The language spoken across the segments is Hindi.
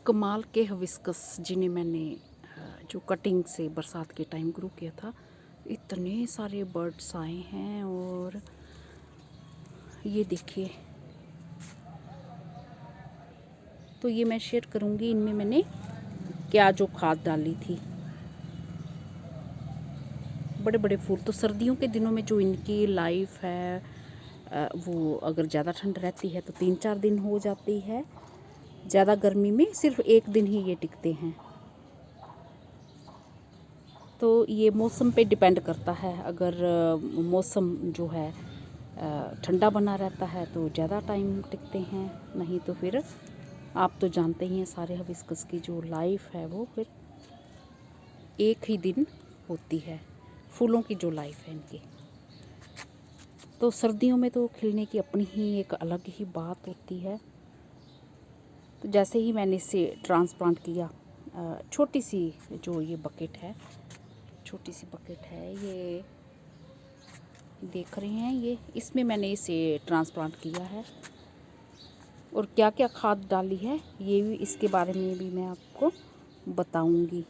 कमाल के हिबिस्कस जिन्हें मैंने जो कटिंग से बरसात के टाइम ग्रो किया था, इतने सारे बर्ड्स आए हैं। और ये देखिए, तो ये मैं शेयर करूँगी इनमें मैंने क्या जो खाद डाली थी। बड़े बड़े फूल तो सर्दियों के दिनों में जो इनकी लाइफ है वो अगर ज़्यादा ठंड रहती है तो 3-4 दिन हो जाती है, ज़्यादा गर्मी में सिर्फ 1 दिन ही ये टिकते हैं। तो ये मौसम पे डिपेंड करता है। अगर मौसम जो है ठंडा बना रहता है तो ज़्यादा टाइम टिकते हैं, नहीं तो फिर आप तो जानते ही हैं सारे हिबिस्कस की जो लाइफ है वो फिर 1 ही दिन होती है, फूलों की जो लाइफ है इनकी। तो सर्दियों में तो खिलने की अपनी ही एक अलग ही बात होती है। तो जैसे ही मैंने इसे ट्रांसप्लांट किया, छोटी सी जो ये बकेट है, छोटी सी बकेट है, ये देख रहे हैं, ये इसमें मैंने इसे ट्रांसप्लांट किया है। और क्या क्या खाद डाली है ये भी, इसके बारे में भी मैं आपको बताऊंगी।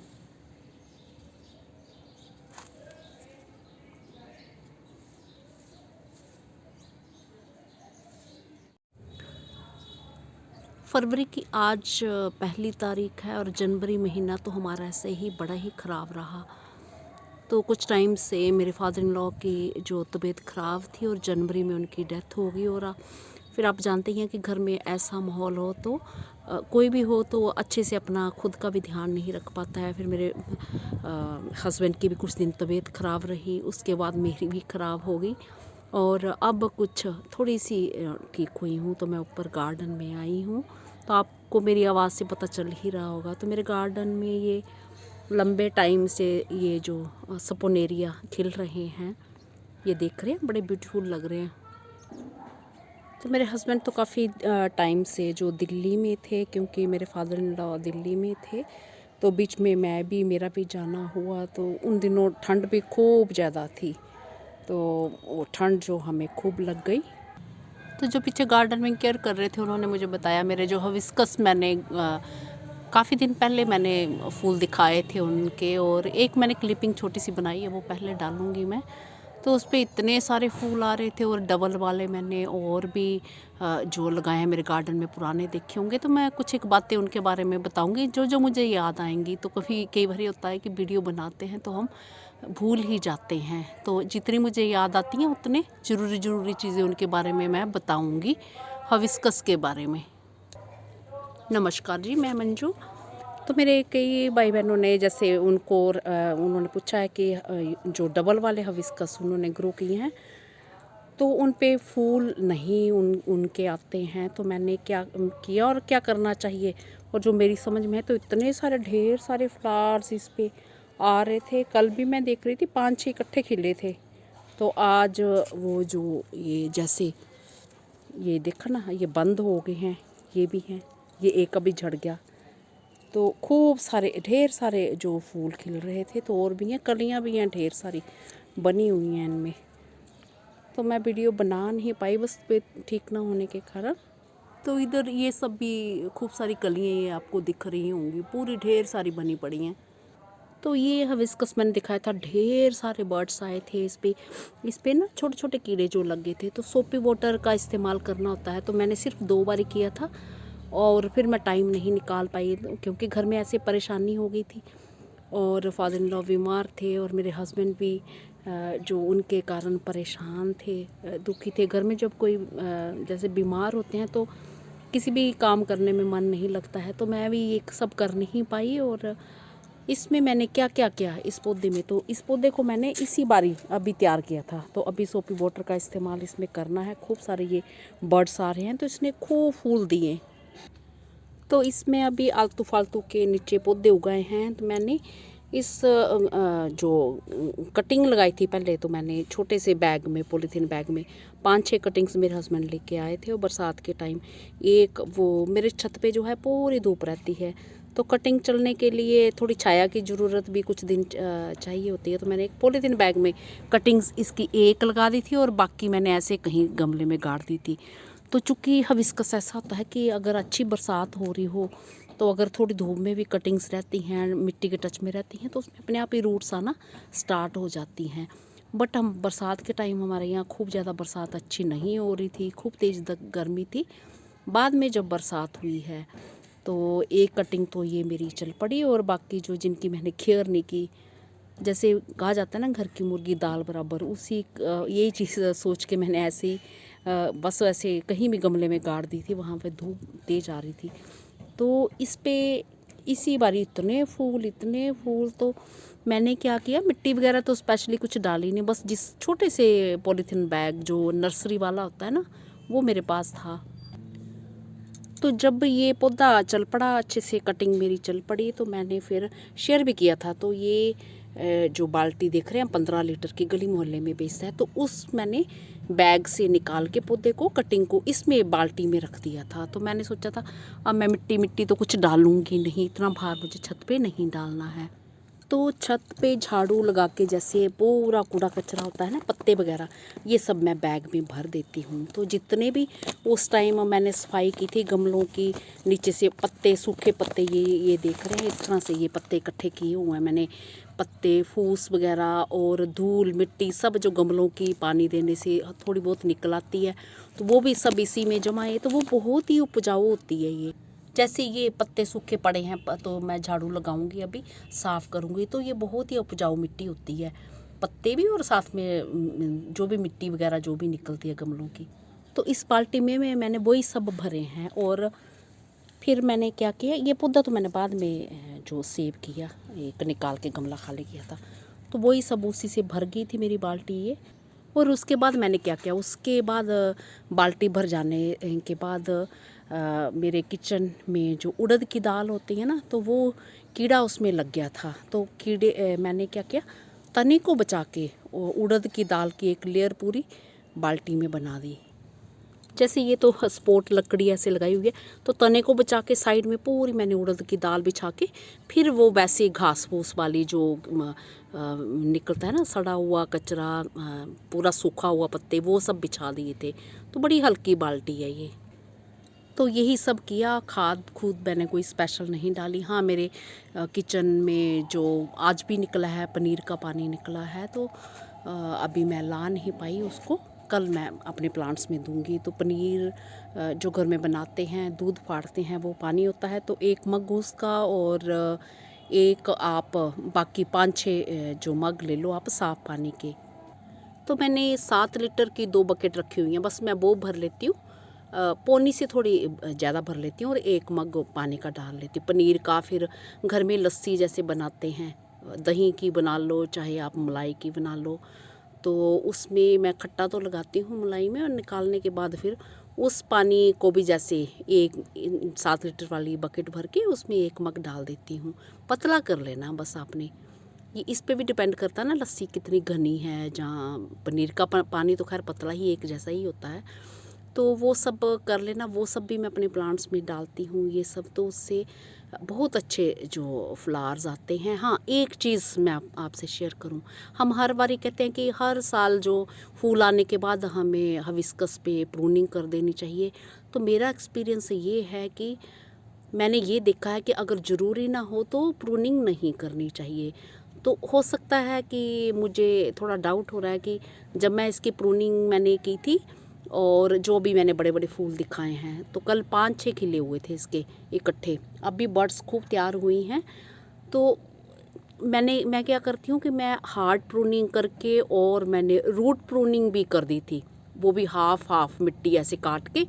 फरवरी की आज पहली तारीख है और जनवरी महीना तो हमारा ऐसे ही बड़ा ही ख़राब रहा। तो कुछ टाइम से मेरे फादर इन लॉ की जो तबीयत ख़राब थी और जनवरी में उनकी डेथ हो गई। और फिर आप जानते हैं कि घर में ऐसा माहौल हो तो कोई भी हो तो अच्छे से अपना खुद का भी ध्यान नहीं रख पाता है। फिर मेरे हस्बैंड की भी कुछ दिन तबीयत ख़राब रही, उसके बाद मेरी भी ख़राब हो गई। और अब कुछ थोड़ी सी ठीक हुई हूँ तो मैं ऊपर गार्डन में आई हूँ। तो आपको मेरी आवाज़ से पता चल ही रहा होगा। तो मेरे गार्डन में ये लंबे टाइम से ये जो सपोनेरिया खिल रहे हैं, ये देख रहे हैं, बड़े ब्यूटीफुल लग रहे हैं। तो मेरे हस्बैंड तो काफ़ी टाइम से जो दिल्ली में थे, क्योंकि मेरे फादर इन लॉ दिल्ली में थे, तो बीच में मेरा भी जाना हुआ। तो उन दिनों ठंड भी खूब ज़्यादा थी, तो वो ठंड जो हमें खूब लग गई। तो जो पीछे गार्डन में केयर कर रहे थे उन्होंने मुझे बताया, मेरे जो हिबिस्कस मैंने काफ़ी दिन पहले मैंने फूल दिखाए थे उनके, और एक मैंने क्लिपिंग छोटी सी बनाई है, वो पहले डालूँगी मैं। तो उस पर इतने सारे फूल आ रहे थे, और डबल वाले मैंने और भी जो लगाए हैं मेरे गार्डन में पुराने देखे होंगे। तो मैं कुछ एक बातें उनके बारे में बताऊंगी जो जो मुझे याद आएंगी। तो कई बार होता है कि वीडियो बनाते हैं तो हम भूल ही जाते हैं, तो जितनी मुझे याद आती हैं उतने ज़रूरी चीज़ें उनके बारे में मैं बताऊंगी, हिबिस्कस के बारे में। नमस्कार जी, मैं मंजू। तो मेरे कई भाई बहनों ने जैसे उन्होंने पूछा है कि जो डबल वाले हिबिस्कस उन्होंने ग्रो किए हैं तो उन पे फूल नहीं उनके आते हैं। तो मैंने क्या किया और क्या करना चाहिए, और जो मेरी समझ में है, तो इतने सारे ढेर सारे फ्लावर्स इस पे आ रहे थे। कल भी मैं देख रही थी 5-6 इकट्ठे खिले थे। तो आज वो जो ये जैसे ये देखा ना, ये बंद हो गए हैं, ये भी हैं, ये एक अभी झड़ गया। तो खूब सारे ढेर सारे जो फूल खिल रहे थे, तो और भी हैं, कलियां भी हैं ढेर सारी बनी हुई हैं इनमें। तो मैं वीडियो बना नहीं पाई बस पे ठीक ना होने के कारण। तो इधर ये सब भी खूब सारी कलियां ये आपको दिख रही होंगी, पूरी ढेर सारी बनी पड़ी हैं। तो ये हिबिस्कस मैंने दिखाया था, ढेर सारे बर्ड्स आए थे इस पे ना छोटे छोटे कीड़े जो लगे थे। तो सोपी वाटर का इस्तेमाल करना होता है, तो मैंने सिर्फ 2 बार किया था, और फिर मैं टाइम नहीं निकाल पाई क्योंकि घर में ऐसे परेशानी हो गई थी, और फादर इन लॉ बीमार थे, और मेरे हस्बैंड भी जो उनके कारण परेशान थे, दुखी थे। घर में जब कोई जैसे बीमार होते हैं तो किसी भी काम करने में मन नहीं लगता है। तो मैं भी ये सब कर नहीं पाई। और इसमें मैंने क्या क्या किया इस पौधे में, तो इस पौधे को मैंने इसी बारी अभी तैयार किया था। तो अभी सोपी वाटर का इस्तेमाल इसमें करना है। खूब सारे ये बर्ड्स आ रहे हैं तो इसने खूब फूल दिए। तो इसमें अभी आलतू फालतू के नीचे पौधे उगाए हैं। तो मैंने इस जो कटिंग लगाई थी पहले, तो मैंने छोटे से बैग में, पॉलीथीन बैग में 5-6 कटिंग्स मेरे हस्बैंड लेके आए थे। और बरसात के टाइम एक वो मेरे छत पे जो है पूरी धूप रहती है, तो कटिंग चलने के लिए थोड़ी छाया की ज़रूरत भी कुछ दिन चाहिए होती है। तो मैंने एक पॉलीथीन बैग में कटिंग्स इसकी एक लगा दी थी, और बाकी मैंने ऐसे कहीं गमले में गाड़ दी थी। तो चूँकि हिबिस्कस ऐसा होता है कि अगर अच्छी बरसात हो रही हो तो अगर थोड़ी धूप में भी कटिंग्स रहती हैं, मिट्टी के टच में रहती हैं, तो उसमें अपने आप ही रूट्स आना स्टार्ट हो जाती हैं। बट हम बरसात के टाइम हमारे यहाँ खूब ज़्यादा बरसात अच्छी नहीं हो रही थी, खूब तेज़ गर्मी थी। बाद में जब बरसात हुई है तो एक कटिंग तो ये मेरी चल पड़ी, और बाकी जो जिनकी मैंने केयर नहीं की, जैसे कहा जाता है ना घर की मुर्गी दाल बराबर, उसी यही चीज़ सोच के मैंने ऐसे ही बस ऐसे कहीं भी गमले में गाड़ दी थी। वहाँ पे धूप तेज़ आ रही थी तो इस पे इसी बारी इतने फूल, तो मैंने क्या किया, मिट्टी वगैरह तो स्पेशली कुछ डाली नहीं, बस जिस छोटे से पॉलीथीन बैग जो नर्सरी वाला होता है ना, वो मेरे पास था। तो जब ये पौधा चल पड़ा अच्छे से, कटिंग मेरी चल पड़ी, तो मैंने फिर शेयर भी किया था। तो ये जो बाल्टी देख रहे हैं 15 लीटर की, गली मोहल्ले में बेचता है, तो उस मैंने बैग से निकाल के पौधे को, कटिंग को इसमें बाल्टी में रख दिया था। तो मैंने सोचा था अब मैं मिट्टी तो कुछ डालूंगी नहीं, इतना भार मुझे छत पे नहीं डालना है। तो छत पे झाड़ू लगा के जैसे पूरा कूड़ा कचरा होता है ना, पत्ते वगैरह, ये सब मैं बैग में भर देती हूँ। तो जितने भी उस टाइम मैंने सफाई की थी गमलों की, नीचे से पत्ते, सूखे पत्ते, ये देख रहे हैं, इस तरह से ये पत्ते इकट्ठे किए हुए हैं मैंने। पत्ते, फूस वगैरह और धूल मिट्टी सब जो गमलों की पानी देने से थोड़ी बहुत निकल आती है, तो वो भी सब इसी में जमा है। तो वो बहुत ही उपजाऊ होती है। ये जैसे ये पत्ते सूखे पड़े हैं तो मैं झाड़ू लगाऊंगी, अभी साफ़ करूंगी, तो ये बहुत ही उपजाऊ मिट्टी होती है, पत्ते भी और साथ में जो भी मिट्टी वगैरह जो भी निकलती है गमलों की। तो इस बाल्टी में मैंने वही सब भरे हैं। और फिर मैंने क्या किया, ये पौधा तो मैंने बाद में जो सेव किया, एक निकाल के गमला खाली किया था, तो वही सब उसी से भर गई थी मेरी बाल्टी ये। और उसके बाद मैंने क्या किया, उसके बाद बाल्टी भर जाने के बाद मेरे किचन में जो उड़द की दाल होती है ना, तो वो कीड़ा उसमें लग गया था। तो मैंने क्या किया, तने को बचा के उड़द की दाल की एक लेयर पूरी बाल्टी में बना दी। जैसे ये तो स्पोर्ट लकड़ी ऐसे लगाई हुई है, तो तने को बचा के साइड में पूरी मैंने उड़द की दाल बिछा के, फिर वो वैसे घास फूस वाली जो निकलता है ना, सड़ा हुआ कचरा, पूरा सूखा हुआ पत्ते, वो सब बिछा दिए थे। तो बड़ी हल्की बाल्टी है ये। तो यही सब किया, खाद खूद मैंने कोई स्पेशल नहीं डाली। हाँ, मेरे किचन में जो आज भी निकला है, पनीर का पानी निकला है, तो अभी मैं ला नहीं पाई उसको, कल मैं अपने प्लांट्स में दूंगी। तो पनीर जो घर में बनाते हैं, दूध फाड़ते हैं, वो पानी होता है, तो एक मग उसका, और एक आप बाकी 5-6 जो मग ले लो आप साफ़ पानी के। तो मैंने 7 लीटर की 2 बकेट रखी हुई हैं, बस मैं वो भर लेती हूँ, पौनी से थोड़ी ज़्यादा भर लेती हूँ, और एक मग पानी का डाल लेती हूँ पनीर का। फिर घर में लस्सी जैसे बनाते हैं, दही की बना लो चाहे आप मलाई की बना लो, तो उसमें मैं खट्टा तो लगाती हूँ मलाई में, और निकालने के बाद फिर उस पानी को भी जैसे एक 7 लीटर वाली बकेट भर के उसमें एक मग डाल देती हूँ। पतला कर लेना बस आपने, ये इस पे भी डिपेंड करता है ना लस्सी कितनी घनी है। जहाँ पनीर का पानी तो खैर पतला ही एक जैसा ही होता है, तो वो सब कर लेना। वो सब भी मैं अपने प्लांट्स में डालती हूँ ये सब, तो उससे बहुत अच्छे जो फ्लावर्स आते हैं। हाँ, एक चीज़ मैं आपसे शेयर करूँ, हम हर बार कहते हैं कि हर साल जो फूल आने के बाद हमें हिबिस्कस पे प्रूनिंग कर देनी चाहिए। तो मेरा एक्सपीरियंस ये है कि मैंने ये देखा है कि अगर ज़रूरी ना हो तो प्रूनिंग नहीं करनी चाहिए। तो हो सकता है कि मुझे थोड़ा डाउट हो रहा है कि जब मैं इसकी प्रूनिंग मैंने की थी, और जो भी मैंने बड़े बड़े फूल दिखाए हैं, तो कल 5-6 खिले हुए थे इसके इकट्ठे, अब भी बड्स खूब तैयार हुई हैं। तो मैं क्या करती हूँ कि मैं हार्ड प्रूनिंग करके, और मैंने रूट प्रूनिंग भी कर दी थी, वो भी हाफ मिट्टी ऐसे काट के,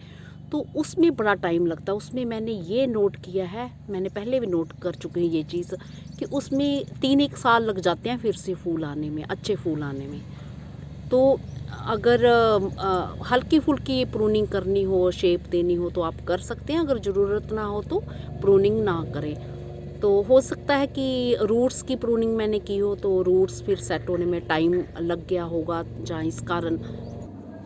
तो उसमें बड़ा टाइम लगता है। उसमें मैंने ये नोट किया है, मैंने पहले भी नोट कर चुके हैं ये चीज़, कि उसमें 3-1 साल लग जाते हैं फिर से फूल आने में, अच्छे फूल आने में। तो अगर हल्की फुल्की प्रूनिंग करनी हो, शेप देनी हो, तो आप कर सकते हैं। अगर ज़रूरत ना हो तो प्रूनिंग ना करें। तो हो सकता है कि रूट्स की प्रूनिंग मैंने की हो, तो रूट्स फिर सेट होने में टाइम लग गया होगा, जहाँ इस कारण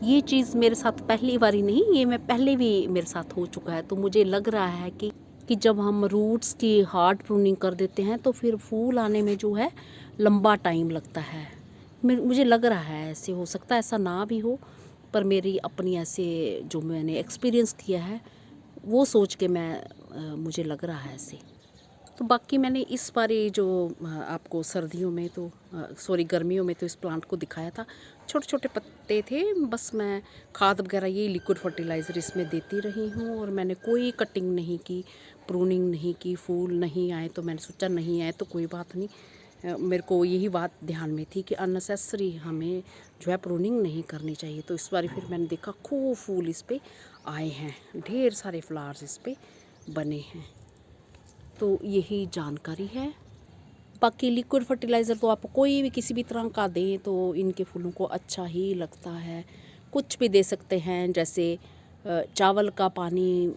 ये चीज़ मेरे साथ पहली बारी नहीं, ये मैं पहले भी मेरे साथ हो चुका है। तो मुझे लग रहा है कि जब हम रूट्स की हार्ड प्रूनिंग कर देते हैं तो फिर फूल आने में जो है लंबा टाइम लगता है। मुझे लग रहा है ऐसे, हो सकता है ऐसा ना भी हो, पर मेरी अपनी ऐसे जो मैंने एक्सपीरियंस किया है वो सोच के मुझे लग रहा है ऐसे। तो बाकी मैंने इस बार ये जो आपको सर्दियों में तो गर्मियों में तो इस प्लांट को दिखाया था, छोटे छोटे पत्ते थे। बस मैं खाद वगैरह ये लिक्विड फर्टिलाइज़र इसमें देती रही हूँ और मैंने कोई कटिंग नहीं की, प्रूनिंग नहीं की। फूल नहीं आए तो मैंने सोचा नहीं आए तो कोई बात नहीं। मेरे को यही बात ध्यान में थी कि अननेसेसरी हमें जो है प्रूनिंग नहीं करनी चाहिए। तो इस बार फिर मैंने देखा खूब फूल इस पर आए हैं, ढेर सारे फ्लावर्स इस पर बने हैं। तो यही जानकारी है। बाकी लिक्विड फर्टिलाइज़र तो आप कोई भी किसी भी तरह का दें तो इनके फूलों को अच्छा ही लगता है। कुछ भी दे सकते हैं, जैसे चावल का पानी,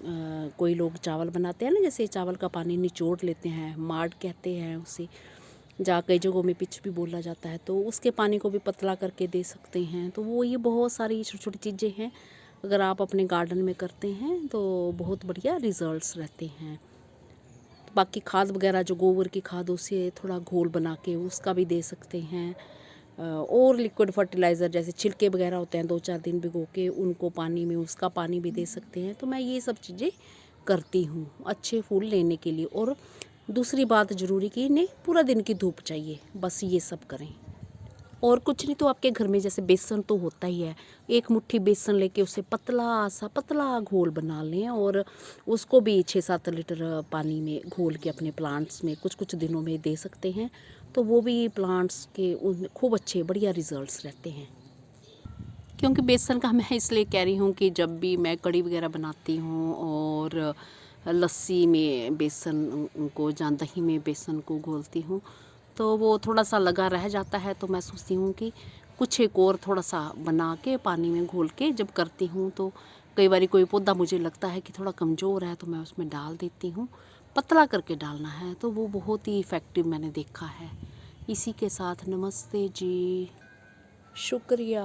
कोई लोग चावल बनाते हैं ना, जैसे चावल का पानी निचोड़ लेते हैं, माड़ कहते हैं उसे, जहाँ कई जगहों में पिच भी बोला जाता है, तो उसके पानी को भी पतला करके दे सकते हैं। तो वो ये बहुत सारी छोटी छोटी चीज़ें हैं, अगर आप अपने गार्डन में करते हैं तो बहुत बढ़िया रिज़ल्ट्स रहते हैं। बाकी खाद वगैरह जो गोबर की खाद, उसे थोड़ा घोल बना के उसका भी दे सकते हैं। और लिक्विड फर्टिलाइज़र जैसे छिलके वगैरह होते हैं 2-4 दिन भिगो के उनको पानी में, उसका पानी भी दे सकते हैं। तो मैं ये सब चीज़ें करती हूँ अच्छे फूल लेने के लिए। और दूसरी बात ज़रूरी कि इन्हें पूरा दिन की धूप चाहिए, बस ये सब करें। और कुछ नहीं तो आपके घर में जैसे बेसन तो होता ही है, एक मुट्ठी बेसन लेके उसे पतला घोल बना लें और उसको भी 6-7 लीटर पानी में घोल के अपने प्लांट्स में कुछ कुछ दिनों में दे सकते हैं। तो वो भी प्लांट्स के उनमें खूब अच्छे बढ़िया रिजल्ट्स रहते हैं। क्योंकि बेसन का मैं इसलिए कह रही हूँ कि जब भी मैं कढ़ी वगैरह बनाती हूँ और लस्सी में बेसन को या दही में बेसन को घोलती हूँ तो वो थोड़ा सा लगा रह जाता है। तो मैं सोचती हूँ कि कुछ एक और थोड़ा सा बना के पानी में घोल के जब करती हूँ तो कई बार कोई पौधा मुझे लगता है कि थोड़ा कमज़ोर है तो मैं उसमें डाल देती हूँ। पतला करके डालना है तो वो बहुत ही इफ़ेक्टिव मैंने देखा है। इसी के साथ नमस्ते जी, शुक्रिया।